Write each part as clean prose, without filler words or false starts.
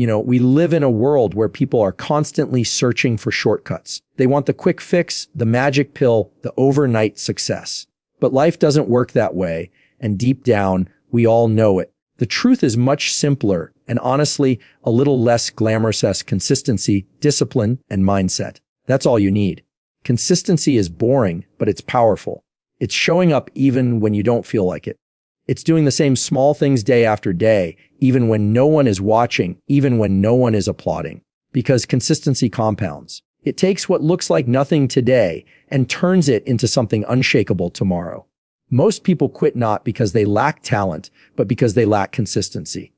We live in a world where people are constantly searching for shortcuts. They want the quick fix, the magic pill, the overnight success. But life doesn't work that way, and deep down, we all know it. The truth is much simpler and honestly a little less glamorous as consistency, discipline, and mindset. That's all you need. Consistency is boring, but it's powerful. It's showing up even when you don't feel like it. It's doing the same small things day after day, even when no one is watching, even when no one is applauding. Because consistency compounds. It takes what looks like nothing today and turns it into something unshakable tomorrow. Most people quit not because they lack talent, but because they lack consistency.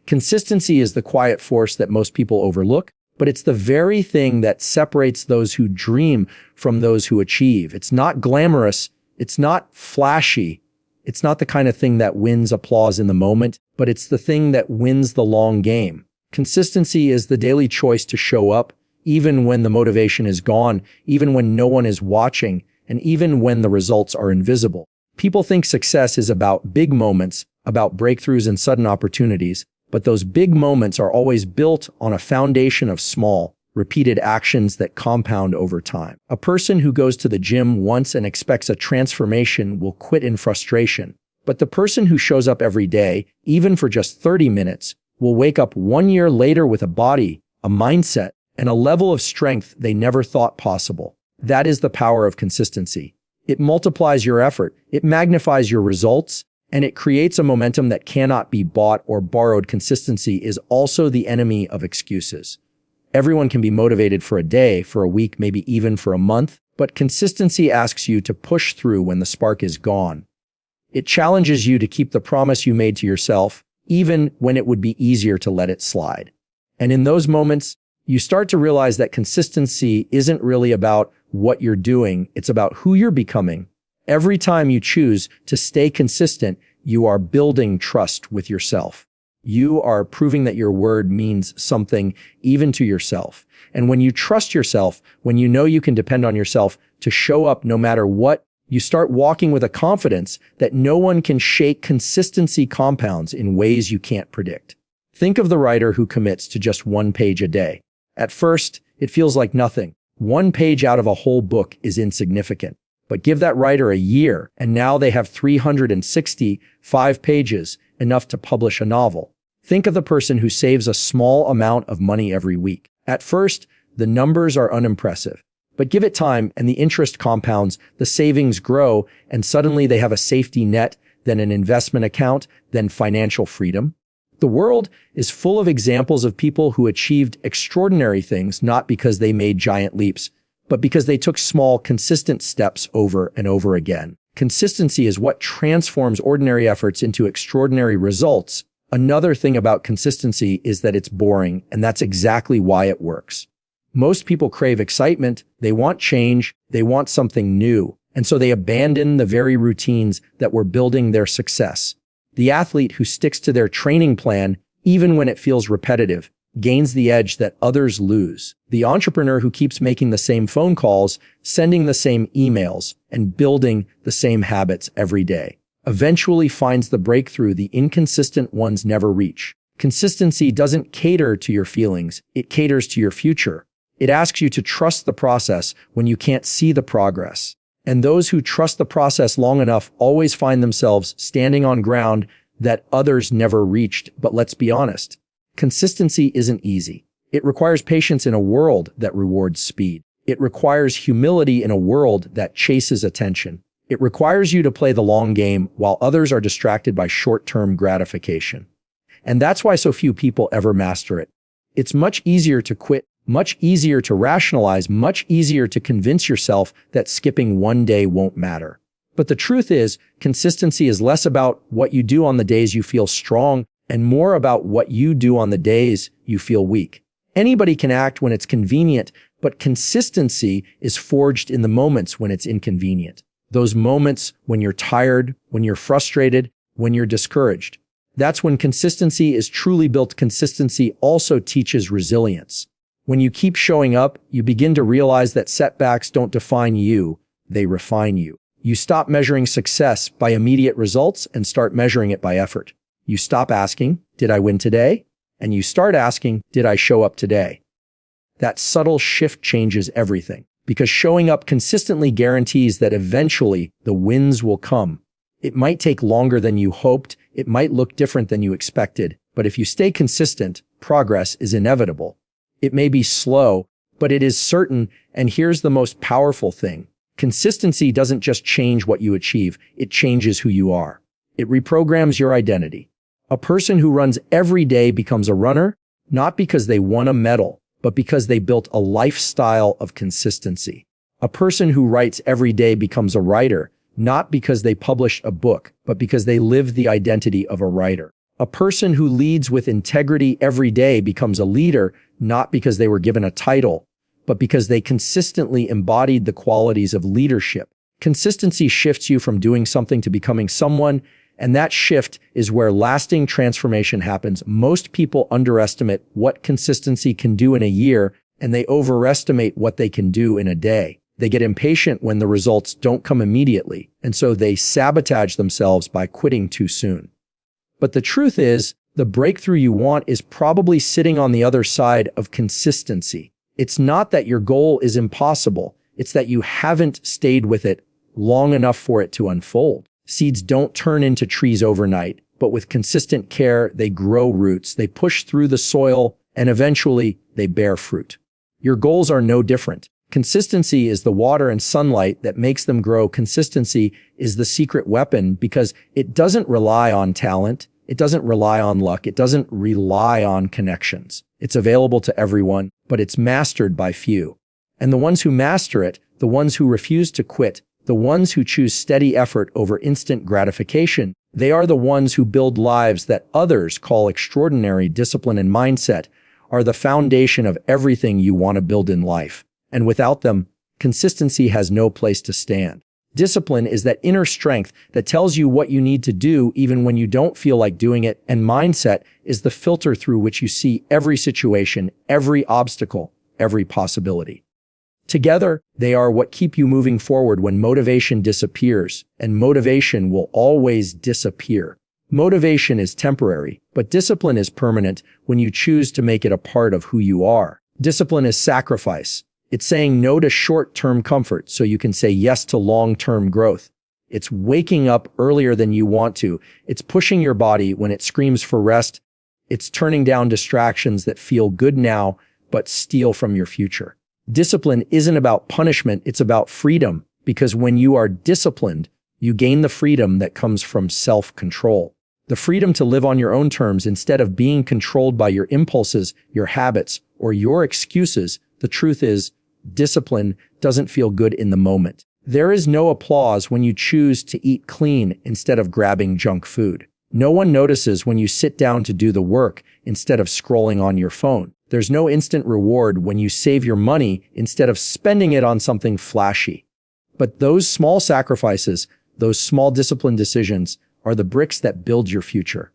Consistency is the quiet force that most people overlook, but it's the very thing that separates those who dream from those who achieve. It's not glamorous. It's not flashy. It's not the kind of thing that wins applause in the moment, but it's the thing that wins the long game. Consistency is the daily choice to show up, even when the motivation is gone, even when no one is watching, and even when the results are invisible. People think success is about big moments, about breakthroughs and sudden opportunities, but those big moments are always built on a foundation of small, repeated actions that compound over time. A person who goes to the gym once and expects a transformation will quit in frustration. But the person who shows up every day, even for just 30 minutes, will wake up 1 year later with a body, a mindset, and a level of strength they never thought possible. That is the power of consistency. It multiplies your effort, it magnifies your results, and it creates a momentum that cannot be bought or borrowed. Consistency is also the enemy of excuses. Everyone can be motivated for a day, for a week, maybe even for a month, but consistency asks you to push through when the spark is gone. It challenges you to keep the promise you made to yourself, even when it would be easier to let it slide. And in those moments, you start to realize that consistency isn't really about what you're doing, it's about who you're becoming. Every time you choose to stay consistent, you are building trust with yourself. You are proving that your word means something even to yourself. And when you trust yourself, when you know you can depend on yourself to show up no matter what, you start walking with a confidence that no one can shake. Consistency compounds in ways you can't predict. Think of the writer who commits to just 1 page a day. At first, it feels like nothing. 1 page out of a whole book is insignificant. But give that writer a year, and now they have 365 pages, enough to publish a novel. Think of the person who saves a small amount of money every week. At first, the numbers are unimpressive. But give it time, and the interest compounds, the savings grow, and suddenly they have a safety net, then an investment account, then financial freedom. The world is full of examples of people who achieved extraordinary things not because they made giant leaps, but because they took small, consistent steps over and over again. Consistency is what transforms ordinary efforts into extraordinary results. Another thing about consistency is that it's boring, and that's exactly why it works. Most people crave excitement, they want change, they want something new, and so they abandon the very routines that were building their success. The athlete who sticks to their training plan, even when it feels repetitive, gains the edge that others lose. The entrepreneur who keeps making the same phone calls, sending the same emails, and building the same habits every day, eventually finds the breakthrough the inconsistent ones never reach. Consistency doesn't cater to your feelings, it caters to your future. It asks you to trust the process when you can't see the progress. And those who trust the process long enough always find themselves standing on ground that others never reached. But let's be honest, consistency isn't easy. It requires patience in a world that rewards speed. It requires humility in a world that chases attention. It requires you to play the long game while others are distracted by short-term gratification. And that's why so few people ever master it. It's much easier to quit, much easier to rationalize, much easier to convince yourself that skipping 1 day won't matter. But the truth is, consistency is less about what you do on the days you feel strong and more about what you do on the days you feel weak. Anybody can act when it's convenient, but consistency is forged in the moments when it's inconvenient. Those moments when you're tired, when you're frustrated, when you're discouraged. That's when consistency is truly built. Consistency also teaches resilience. When you keep showing up, you begin to realize that setbacks don't define you, they refine you. You stop measuring success by immediate results and start measuring it by effort. You stop asking, did I win today? and you start asking, did I show up today? That subtle shift changes everything, because showing up consistently guarantees that eventually the wins will come. It might take longer than you hoped, it might look different than you expected, but if you stay consistent, progress is inevitable. It may be slow, but it is certain, and here's the most powerful thing. Consistency doesn't just change what you achieve, it changes who you are. It reprograms your identity. A person who runs every day becomes a runner, not because they won a medal, but because they built a lifestyle of consistency. A person who writes every day becomes a writer, not because they published a book, but because they live the identity of a writer. A person who leads with integrity every day becomes a leader, not because they were given a title, but because they consistently embodied the qualities of leadership. Consistency shifts you from doing something to becoming someone, and that shift is where lasting transformation happens. Most people underestimate what consistency can do in a year, and they overestimate what they can do in a day. They get impatient when the results don't come immediately, and so they sabotage themselves by quitting too soon. But the truth is, the breakthrough you want is probably sitting on the other side of consistency. It's not that your goal is impossible, it's that you haven't stayed with it long enough for it to unfold. Seeds don't turn into trees overnight, but with consistent care, they grow roots, they push through the soil, and eventually they bear fruit. Your goals are no different. Consistency is the water and sunlight that makes them grow. Consistency is the secret weapon because it doesn't rely on talent. It doesn't rely on luck. It doesn't rely on connections. It's available to everyone, but it's mastered by few. And the ones who master it, the ones who refuse to quit, the ones who choose steady effort over instant gratification, they are the ones who build lives that others call extraordinary. Discipline and mindset are the foundation of everything you want to build in life. And without them, consistency has no place to stand. Discipline is that inner strength that tells you what you need to do even when you don't feel like doing it, and mindset is the filter through which you see every situation, every obstacle, every possibility. Together, they are what keep you moving forward when motivation disappears, and motivation will always disappear. Motivation is temporary, but discipline is permanent when you choose to make it a part of who you are. Discipline is sacrifice. It's saying no to short-term comfort so you can say yes to long-term growth. It's waking up earlier than you want to. It's pushing your body when it screams for rest. It's turning down distractions that feel good now but steal from your future. Discipline isn't about punishment, it's about freedom, because when you are disciplined, you gain the freedom that comes from self-control. The freedom to live on your own terms instead of being controlled by your impulses, your habits, or your excuses. The truth is, discipline doesn't feel good in the moment. There is no applause when you choose to eat clean instead of grabbing junk food. No one notices when you sit down to do the work instead of scrolling on your phone. There's no instant reward when you save your money instead of spending it on something flashy. But those small sacrifices, those small disciplined decisions, are the bricks that build your future.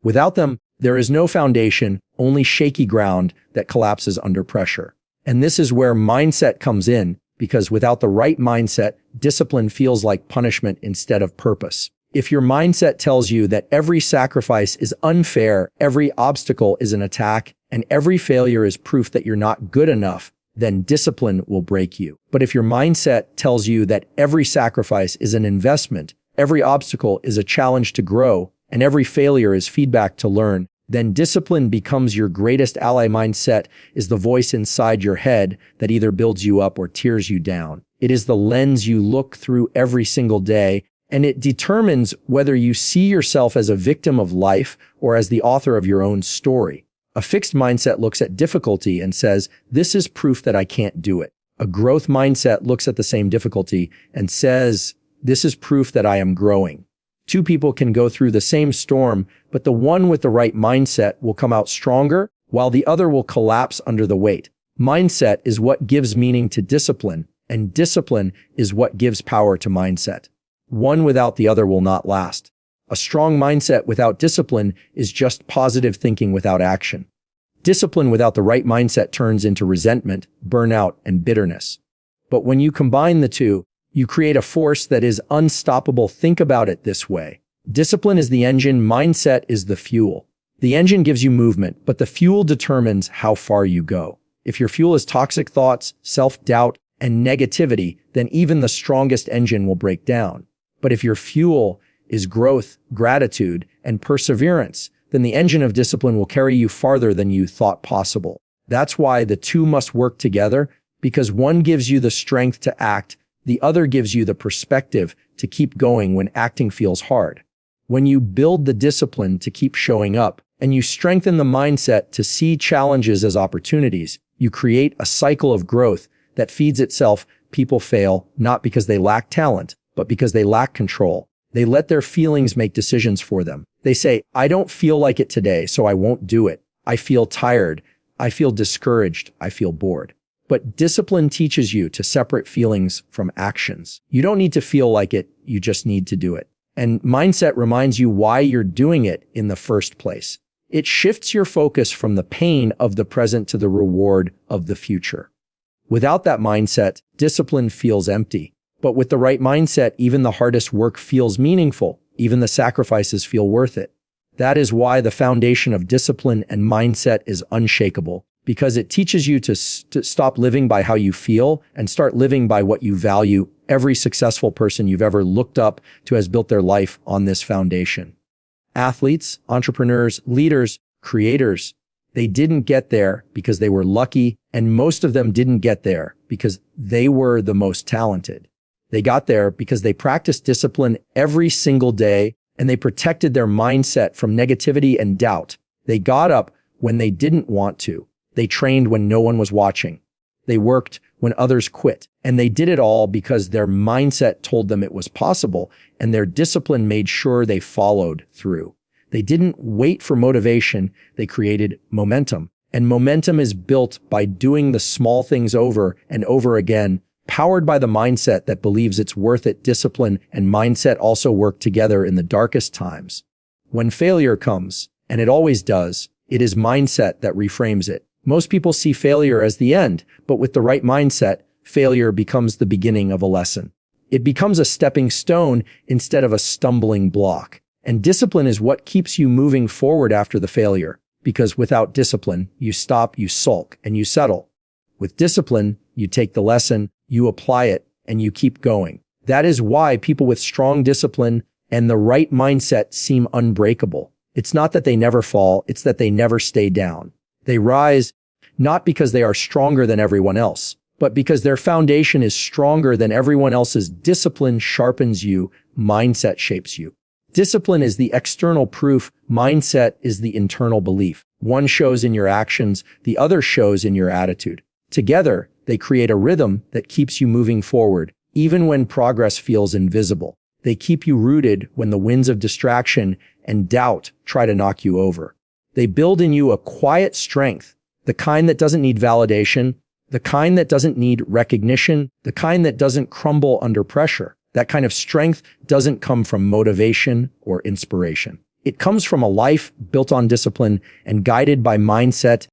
Without them, there is no foundation, only shaky ground that collapses under pressure. And this is where mindset comes in, because without the right mindset, discipline feels like punishment instead of purpose. If your mindset tells you that every sacrifice is unfair, every obstacle is an attack, and every failure is proof that you're not good enough, then discipline will break you. But if your mindset tells you that every sacrifice is an investment, every obstacle is a challenge to grow, and every failure is feedback to learn, then discipline becomes your greatest ally. Mindset is the voice inside your head that either builds you up or tears you down. It is the lens you look through every single day, and it determines whether you see yourself as a victim of life or as the author of your own story. A fixed mindset looks at difficulty and says, "This is proof that I can't do it." A growth mindset looks at the same difficulty and says, "This is proof that I am growing." Two people can go through the same storm, but the one with the right mindset will come out stronger, while the other will collapse under the weight. Mindset is what gives meaning to discipline, and discipline is what gives power to mindset. One without the other will not last. A strong mindset without discipline is just positive thinking without action. Discipline without the right mindset turns into resentment, burnout, and bitterness. But when you combine the two, you create a force that is unstoppable. Think about it this way. Discipline is the engine, mindset is the fuel. The engine gives you movement, but the fuel determines how far you go. If your fuel is toxic thoughts, self-doubt, and negativity, then even the strongest engine will break down. But if your fuel is growth, gratitude, and perseverance, then the engine of discipline will carry you farther than you thought possible. That's why the two must work together, because one gives you the strength to act, the other gives you the perspective to keep going when acting feels hard. When you build the discipline to keep showing up, and you strengthen the mindset to see challenges as opportunities, you create a cycle of growth that feeds itself. People fail not because they lack talent, but because they lack control. They let their feelings make decisions for them. They say, I don't feel like it today, so I won't do it. I feel tired. I feel discouraged. I feel bored. But discipline teaches you to separate feelings from actions. You don't need to feel like it. You just need to do it. And mindset reminds you why you're doing it in the first place. It shifts your focus from the pain of the present to the reward of the future. Without that mindset, discipline feels empty. But with the right mindset, even the hardest work feels meaningful. Even the sacrifices feel worth it. That is why the foundation of discipline and mindset is unshakable, because it teaches you to stop living by how you feel and start living by what you value. Every successful person you've ever looked up to has built their life on this foundation. Athletes, entrepreneurs, leaders, creators, they didn't get there because they were lucky, and most of them didn't get there because they were the most talented. They got there because they practiced discipline every single day, and they protected their mindset from negativity and doubt. They got up when they didn't want to. They trained when no one was watching. They worked when others quit. And they did it all because their mindset told them it was possible, and their discipline made sure they followed through. They didn't wait for motivation. They created momentum. And momentum is built by doing the small things over and over again, powered by the mindset that believes it's worth it. Discipline and mindset also work together in the darkest times. When failure comes, and it always does, it is mindset that reframes it. Most people see failure as the end, but with the right mindset, failure becomes the beginning of a lesson. It becomes a stepping stone instead of a stumbling block. And discipline is what keeps you moving forward after the failure, because without discipline, you stop, you sulk, and you settle. With discipline, you take the lesson, you apply it, and you keep going. That is why people with strong discipline and the right mindset seem unbreakable. It's not that they never fall, it's that they never stay down. They rise not because they are stronger than everyone else, but because their foundation is stronger than everyone else's. Discipline sharpens you, mindset shapes you. Discipline is the external proof, mindset is the internal belief. One shows in your actions, the other shows in your attitude. Together, they create a rhythm that keeps you moving forward, even when progress feels invisible. They keep you rooted when the winds of distraction and doubt try to knock you over. They build in you a quiet strength, the kind that doesn't need validation, the kind that doesn't need recognition, the kind that doesn't crumble under pressure. That kind of strength doesn't come from motivation or inspiration. It comes from a life built on discipline and guided by mindset